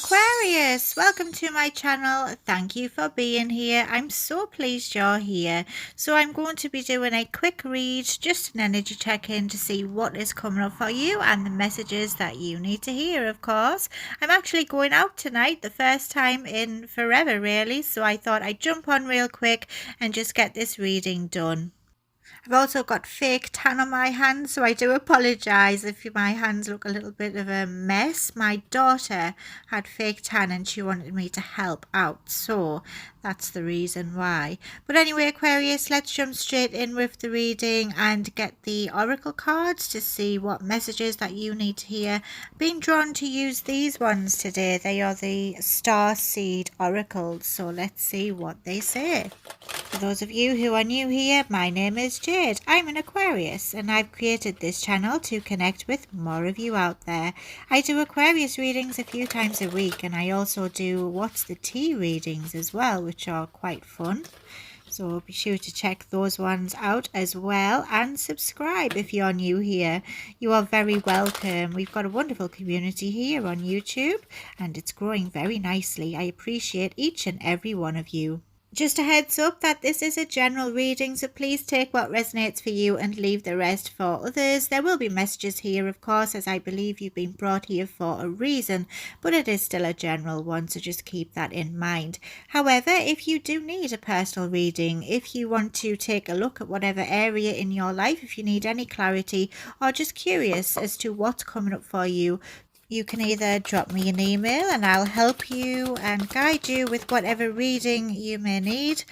Aquarius, welcome to my channel. Thank you for being here. I'm so pleased you're here. So I'm going to be doing a quick read, just an energy check-in to see what is coming up for you and the messages that you need to hear, of course. I'm actually going out tonight, the first time in forever really, so I thought I'd jump on real quick and just get this reading done. I've also got fake tan on my hands, so I do apologise if my hands look a little bit of a mess. My daughter had fake tan and she wanted me to help out, so that's the reason why. But anyway, Aquarius, let's jump straight in with the reading and get the oracle cards to see what messages that you need to hear. Been drawn to use these ones today. They are the star seed oracles, so let's see what they say. For those of you who are new here, my name is Jade. I'm an Aquarius and I've created this channel to connect with more of you out there. I do Aquarius readings a few times a week, and I also do What's the Tea readings as well, which are quite fun. So be sure to check those ones out as well, and subscribe if you're new here. You are very welcome. We've got a wonderful community here on YouTube and it's growing very nicely. I appreciate each and every one of you. Just a heads up that this is a general reading, so please take what resonates for you and leave the rest for others. There will be messages here, of course, as I believe you've been brought here for a reason, but it is still a general one, so just keep that in mind. However, if you do need a personal reading, if you want to take a look at whatever area in your life, if you need any clarity or just curious as to what's coming up for you, you can either drop me an email and I'll help you and guide you with whatever reading you may need,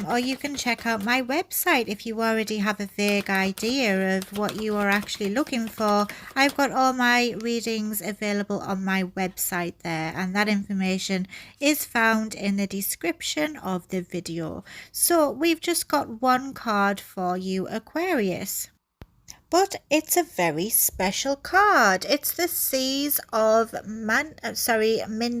or you can check out my website if you already have a vague idea of what you are actually looking for. I've got all my readings available on my website there, and that information is found in the description of the video. So we've just got one card for you, Aquarius. But it's a very special card. It's the Seas of Mintaka.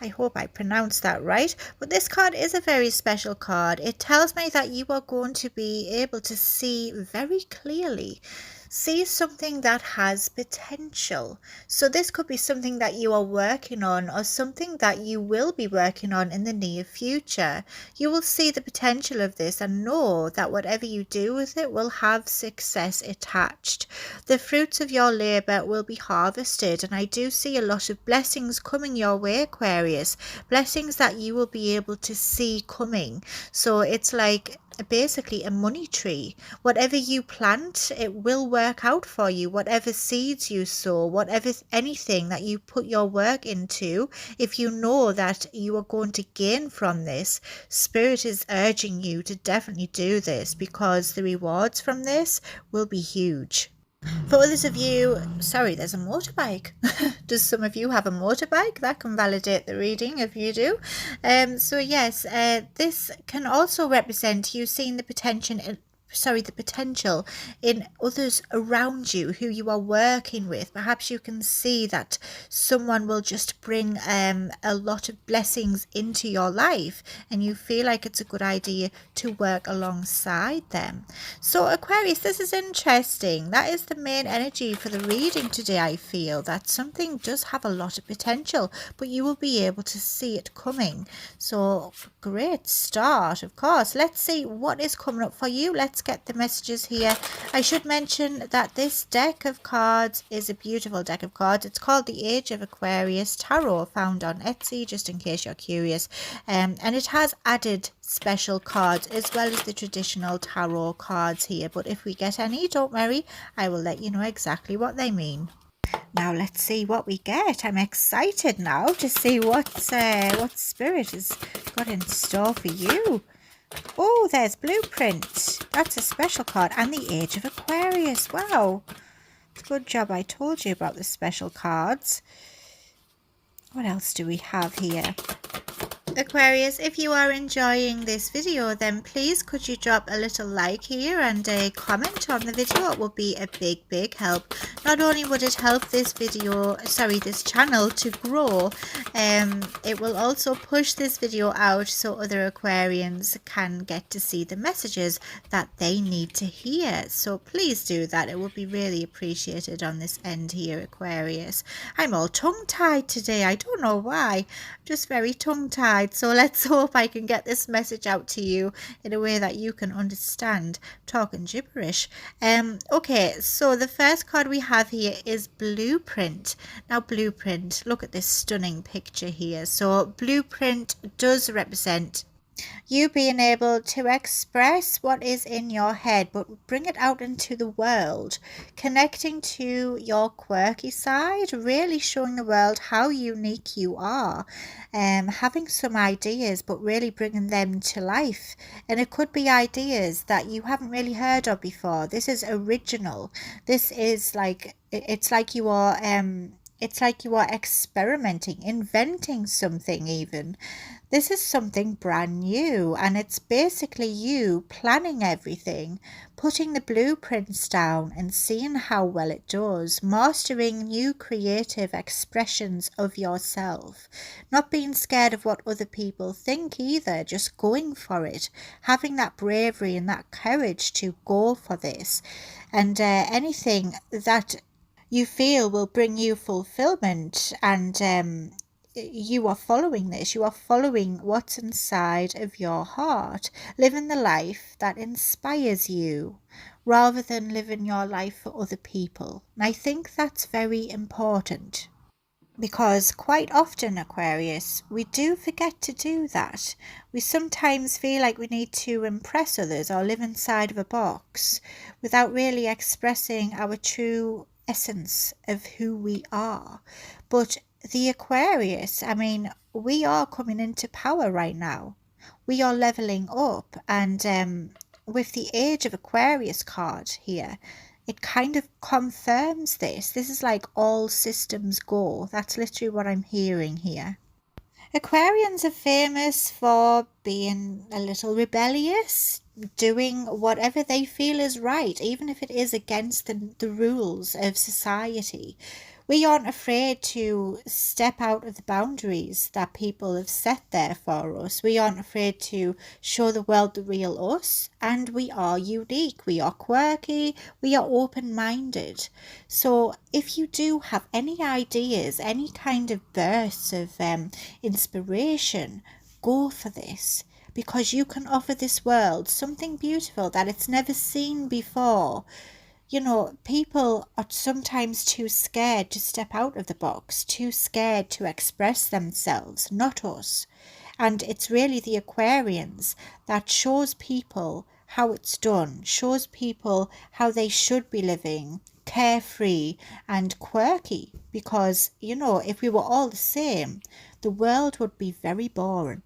I hope I pronounced that right. But this card is a very special card. It tells me that you are going to be able to see very clearly. See something that has potential. So this could be something that you are working on, or something that you will be working on in the near future. You will see the potential of this and know that whatever you do with it will have success attached. The fruits of your labour will be harvested, and I do see a lot of blessings coming your way, Aquarius. Blessings that you will be able to see coming. So it's like basically a money tree. Whatever you plant, it will work out for you. Whatever seeds you sow, whatever anything that you put your work into, if you know that you are going to gain from this, Spirit is urging you to definitely do this, because the rewards from this will be huge. For others of you, sorry, there's a motorbike. Does some of you have a motorbike? That can validate the reading if you do. So yes, this can also represent you seeing the potential in others around you who you are working with. Perhaps you can see that someone will just bring a lot of blessings into your life, and you feel like it's a good idea to work alongside them. So Aquarius, this is interesting. That is the main energy for the reading today. I feel that something does have a lot of potential, but you will be able to see it coming. So great start, of course. Let's see what is coming up for you. Let's get the messages here. I should mention that this deck of cards is a beautiful deck of cards. It's called the Age of Aquarius Tarot, found on Etsy, just in case you're curious, and it has added special cards as well as the traditional tarot cards here. But if we get any, don't worry, I will let you know exactly what they mean. Now let's see what we get. I'm excited now to see what Spirit has got in store for you. Oh, there's Blueprint. That's a special card. And the Age of Aquarius. Wow. Good job. I told you about the special cards. What else do we have here? Aquarius, if you are enjoying this video, then please could you drop a little like here and a comment on the video. It will be a big help. Not only would it help this this channel to grow, it will also push this video out so other Aquarians can get to see the messages that they need to hear. So please do that. It will be really appreciated on this end here, Aquarius. I'm all tongue-tied today. I don't know why. I'm just very tongue-tied. So let's hope I can get this message out to you in a way that you can understand. Talking gibberish. Okay, so the first card we have here is Blueprint. Now Blueprint, look at this stunning picture here. So Blueprint does represent you being able to express what is in your head, but bring it out into the world, connecting to your quirky side, really showing the world how unique you are, having some ideas, but really bringing them to life. And it could be ideas that you haven't really heard of before. This is original. This is like, it's like you are experimenting, inventing something even. This is something brand new, and it's basically you planning everything, putting the blueprints down and seeing how well it does, mastering new creative expressions of yourself, not being scared of what other people think either, just going for it, having that bravery and that courage to go for this, and anything that you feel will bring you fulfillment, and you are following this. You are following what's inside of your heart, living the life that inspires you rather than living your life for other people. And I think that's very important, because quite often, Aquarius, we do forget to do that. We sometimes feel like we need to impress others or live inside of a box without really expressing our true essence of who we are. But the Aquarius, I mean, we are coming into power right now. We are leveling up, and with the Age of Aquarius card here, it kind of confirms this. This is like all systems go. That's literally what I'm hearing here. Aquarians are famous for being a little rebellious, doing whatever they feel is right, even if it is against the rules of society. We aren't afraid to step out of the boundaries that people have set there for us. We aren't afraid to show the world the real us, and we are unique. We are quirky. We are open-minded. So if you do have any ideas, any kind of bursts of inspiration, go for this, because you can offer this world something beautiful that it's never seen before. You know, people are sometimes too scared to step out of the box, too scared to express themselves, not us. And it's really the Aquarians that shows people how it's done, shows people how they should be living, carefree and quirky. Because, you know, if we were all the same, the world would be very boring.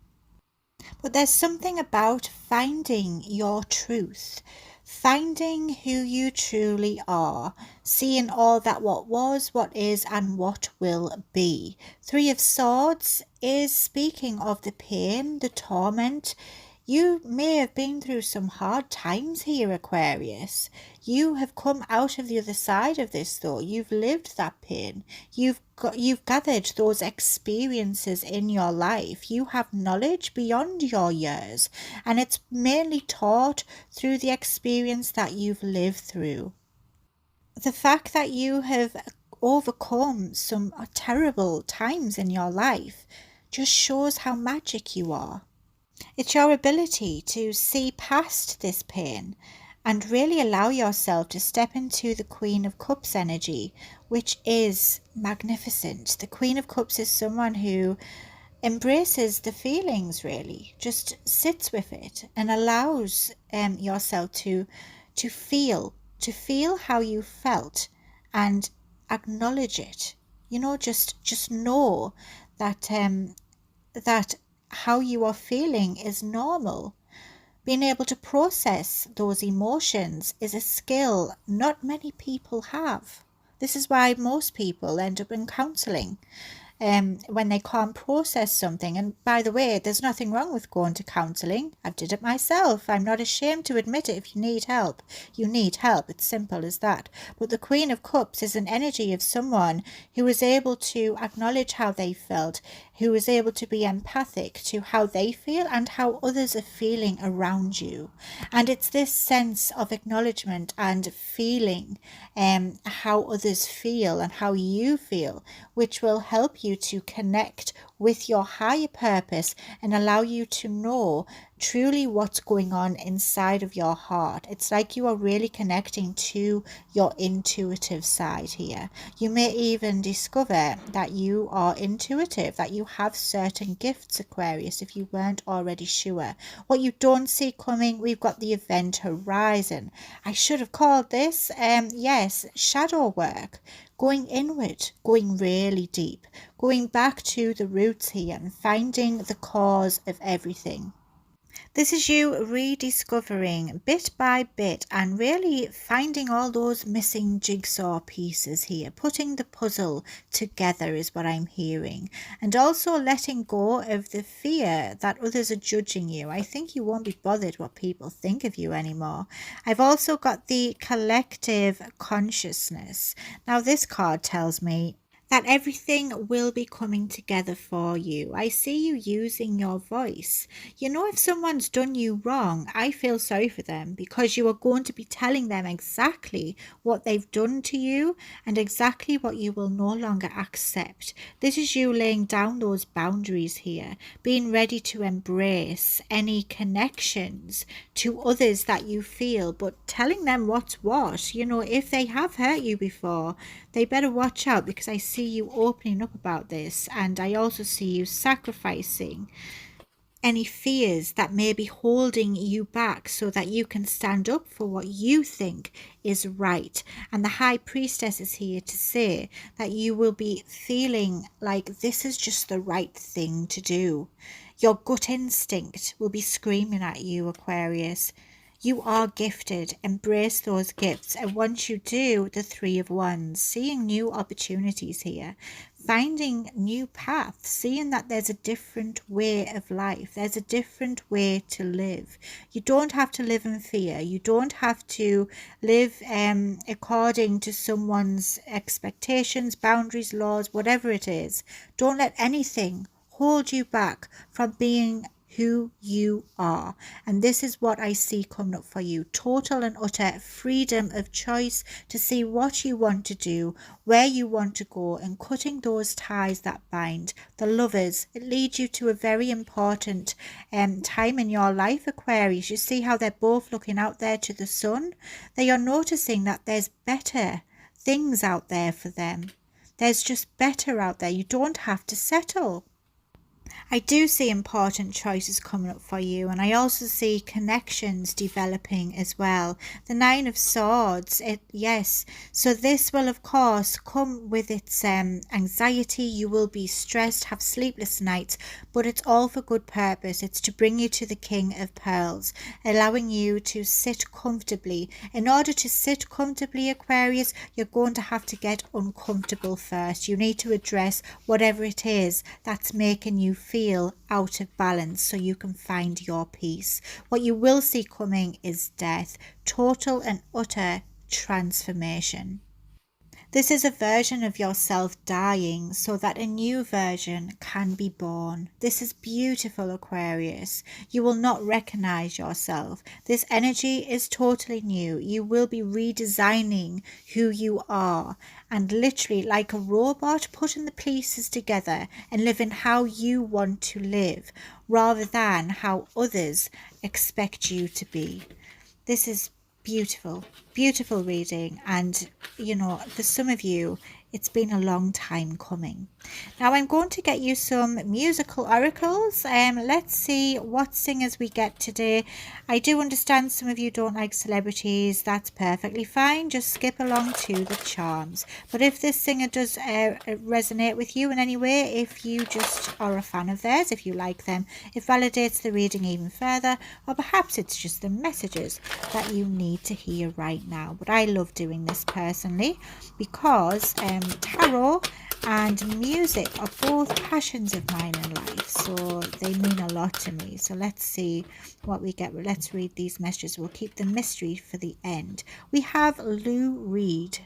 But there's something about finding your truth, finding who you truly are, seeing all that what was, what is, and what will be. Three of Swords is speaking of the pain, the torment. You may have been through some hard times here, Aquarius. You have come out of the other side of this, though. You've lived that pain. You've gathered those experiences in your life. You have knowledge beyond your years, and it's mainly taught through the experience that you've lived through. The fact that you have overcome some terrible times in your life just shows how magic you are. It's your ability to see past this pain and really allow yourself to step into the Queen of Cups energy, which is magnificent. The Queen of Cups is someone who embraces the feelings, really, just sits with it and allows yourself to feel how you felt and acknowledge it. You know, just know that that how you are feeling is normal. Being able to process those emotions is a skill not many people have. This is why most people end up in counselling. when they can't process something. And by the way, there's nothing wrong with going to counselling. I've did it myself. I'm not ashamed to admit it. If you need help, you need help. It's simple as that. But the Queen of Cups is an energy of someone who was able to acknowledge how they felt, who is able to be empathic to how they feel and how others are feeling around you. And it's this sense of acknowledgement and feeling how others feel and how you feel, which will help you to connect with your higher purpose and allow you to know truly what's going on inside of your heart. It's like you are really connecting to your intuitive side here. You may even discover that you are intuitive, that you have certain gifts, Aquarius, if you weren't already sure. What you don't see coming, we've got the event horizon. I should have called this, yes, shadow work. Going inward, going really deep, going back to the roots here and finding the cause of everything. This is you rediscovering bit by bit and really finding all those missing jigsaw pieces here. Putting the puzzle together is what I'm hearing. And also letting go of the fear that others are judging you. I think you won't be bothered what people think of you anymore. I've also got the collective consciousness. Now this card tells me that everything will be coming together for you. I see you using your voice. You know, if someone's done you wrong, I feel sorry for them because you are going to be telling them exactly what they've done to you and exactly what you will no longer accept. This is you laying down those boundaries here, being ready to embrace any connections to others that you feel, but telling them what's what. You know, if they have hurt you before, they better watch out, because I see you opening up about this, and I also see you sacrificing any fears that may be holding you back so that you can stand up for what you think is right. And the High Priestess is here to say that you will be feeling like this is just the right thing to do. Your gut instinct will be screaming at you, Aquarius. You are gifted. Embrace those gifts. And once you do, the Three of Wands, seeing new opportunities here, finding new paths, seeing that there's a different way of life. There's a different way to live. You don't have to live in fear. You don't have to live according to someone's expectations, boundaries, laws, whatever it is. Don't let anything hold you back from being who you are. And this is what I see coming up for you. Total and utter freedom of choice to see what you want to do, where you want to go, and cutting those ties that bind. The Lovers, it leads you to a very important time in your life, Aquarius. You see how they're both looking out there to the sun. They are noticing that there's better things out there for them. There's just better out there. You don't have to settle. I do see important choices coming up for you, and I also see connections developing as well. The Nine of Swords, yes. So this will of course come with its anxiety. You will be stressed, have sleepless nights, but it's all for good purpose. It's to bring you to the King of Pearls, allowing you to sit comfortably. In order to sit comfortably, Aquarius, you're going to have to get uncomfortable first. You need to address whatever it is that's making you feel out of balance so you can find your peace. What you will see coming is death, total and utter transformation. This is a version of yourself dying so that a new version can be born. This is beautiful, Aquarius. You will not recognize yourself. This energy is totally new. You will be redesigning who you are and literally like a robot putting the pieces together and living how you want to live rather than how others expect you to be. This is beautiful, beautiful reading, and you know, for some of you it's been a long time coming. Now I'm going to get you some musical oracles. Let's see what singers we get today. I do understand some of you don't like celebrities. That's perfectly fine. Just skip along to the charms. But if this singer does resonate with you in any way, if you just are a fan of theirs, if you like them, it validates the reading even further, or perhaps it's just the messages that you need to hear right now. But I love doing this personally because tarot and music are both passions of mine in life, so they mean a lot to me. So let's see what we get. Let's read these messages. We'll keep the mystery for the end. We have Lou Reed.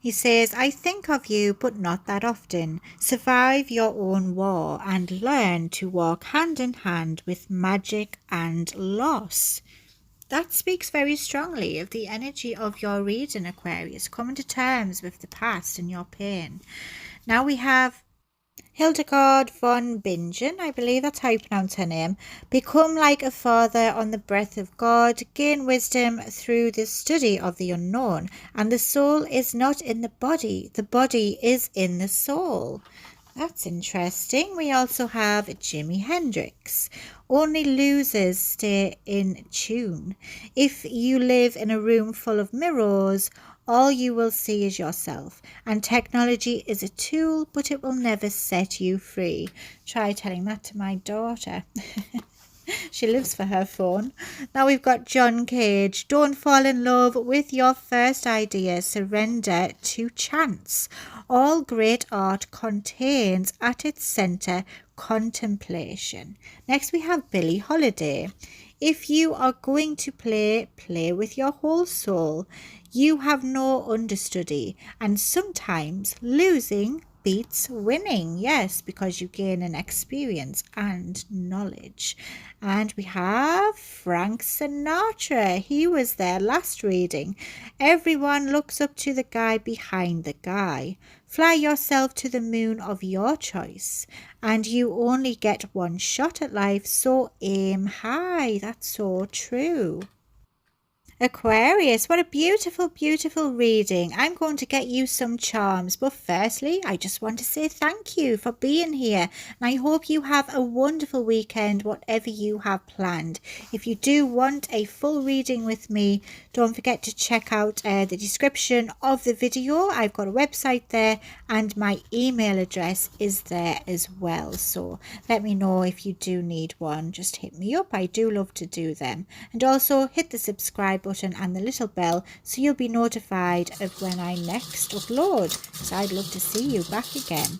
He says, I think of you, but not that often. Survive your own war and learn to walk hand in hand with magic and loss. That speaks very strongly of the energy of your reading, Aquarius, coming to terms with the past and your pain. Now we have Hildegard von Bingen, I believe that's how you pronounce her name. Become like a father on the breath of God, gain wisdom through the study of the unknown. And the soul is not in the body is in the soul. That's interesting. We also have Jimi Hendrix. Only losers stay in tune. If you live in a room full of mirrors, all you will see is yourself. And technology is a tool, but it will never set you free. Try telling that to my daughter. She lives for her phone. Now we've got John Cage. Don't fall in love with your first idea. Surrender to chance. All great art contains at its centre contemplation. Next we have Billie Holiday. If you are going to play with your whole soul. You have no understudy, and sometimes losing beats winning. Yes, because you gain an experience and knowledge. And we have Frank Sinatra. He was there last reading. Everyone looks up to the guy behind the guy. Fly yourself to the moon of your choice, and you only get one shot at life, so aim high. That's so true. Aquarius, what a beautiful, beautiful reading. I'm going to get you some charms, but firstly, I just want to say thank you for being here, and I hope you have a wonderful weekend, whatever you have planned. If you do want a full reading with me, don't forget to check out the description of the video. I've got a website there, and my email address is there as well. So let me know if you do need one. Just hit me up. I do love to do them. And also hit the subscribe button and the little bell so you'll be notified of when I next upload, because I'd love to see you back again.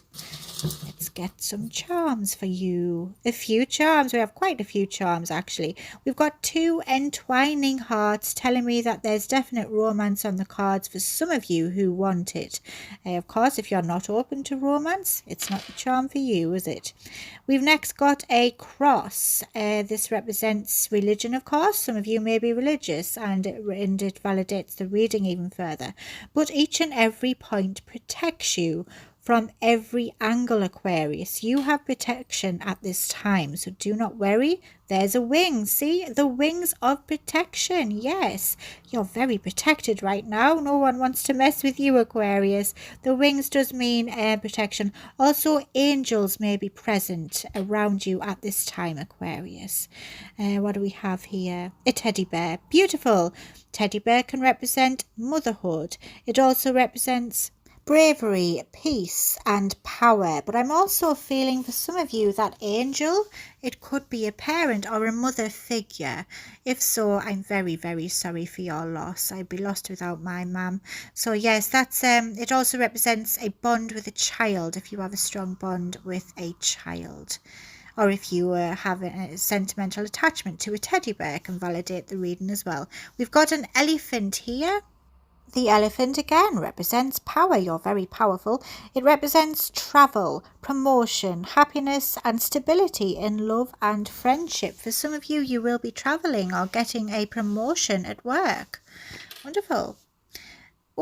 Let's get some charms for you. A few charms. We have quite a few charms actually. We've got 2 entwining hearts telling me that there's definite romance on the cards for some of you who want it. Of course, if you're not open to romance, it's not the charm for you, is it? We've next got a cross. This represents religion, of course. Some of you may be religious, and it validates the reading even further. But each and every point protects you from every angle, Aquarius. You have protection at this time, so do not worry. There's a wing. See, the wings of protection. Yes, you're very protected right now. No one wants to mess with you, Aquarius. The wings does mean protection. Also, angels may be present around you at this time, Aquarius. What do we have here? A teddy bear. Beautiful. Teddy bear can represent motherhood. It also represents bravery, peace and power. But I'm also feeling for some of you that angel, it could be a parent or a mother figure. If so, I'm very, very sorry for your loss. I'd be lost without my mum. So yes, that's it also represents a bond with a child, if you have a strong bond with a child. Or if you have a sentimental attachment to a teddy bear, can validate the reading as well. We've got an elephant here. The elephant again represents power. You're very powerful. It represents travel, promotion, happiness and stability in love and friendship. For some of you, you will be traveling or getting a promotion at work. Wonderful.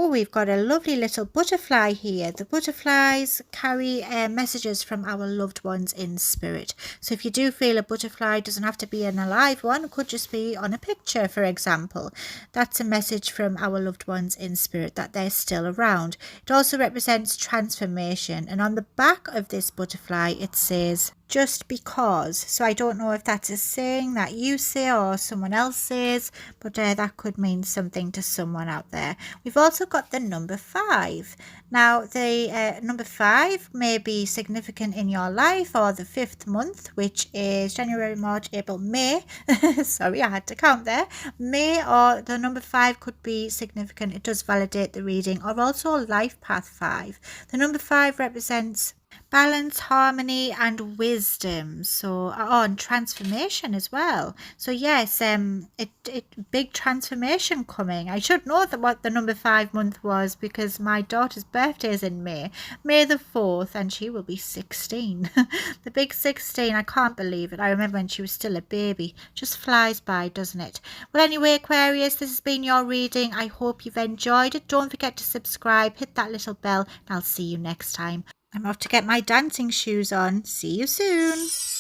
Oh, we've got a lovely little butterfly here. The butterflies carry messages from our loved ones in spirit. So if you do feel a butterfly, it doesn't have to be an alive one. It could just be on a picture, for example. That's a message from our loved ones in spirit that they're still around. It also represents transformation. And on the back of this butterfly, it says, just because. So I don't know if that's a saying that you say or someone else says, but that could mean something to someone out there. We've also got the number 5. Now the number 5 may be significant in your life, or the 5th month, which is January, March, April, May. Sorry, I had to count there. May, or the number 5 could be significant. It does validate the reading. Or also life path 5. The number 5 represents balance, harmony, and wisdom. So and transformation as well. So yes, big transformation coming. I should know that what the number 5 month was, because my daughter's birthday is in May the 4th, and she will be 16. The big 16. I can't believe it. I remember when she was still a baby. Just flies by, doesn't it? Well, anyway, Aquarius, this has been your reading. I hope you've enjoyed it. Don't forget to subscribe, hit that little bell, and I'll see you next time. I'm off to get my dancing shoes on. See you soon.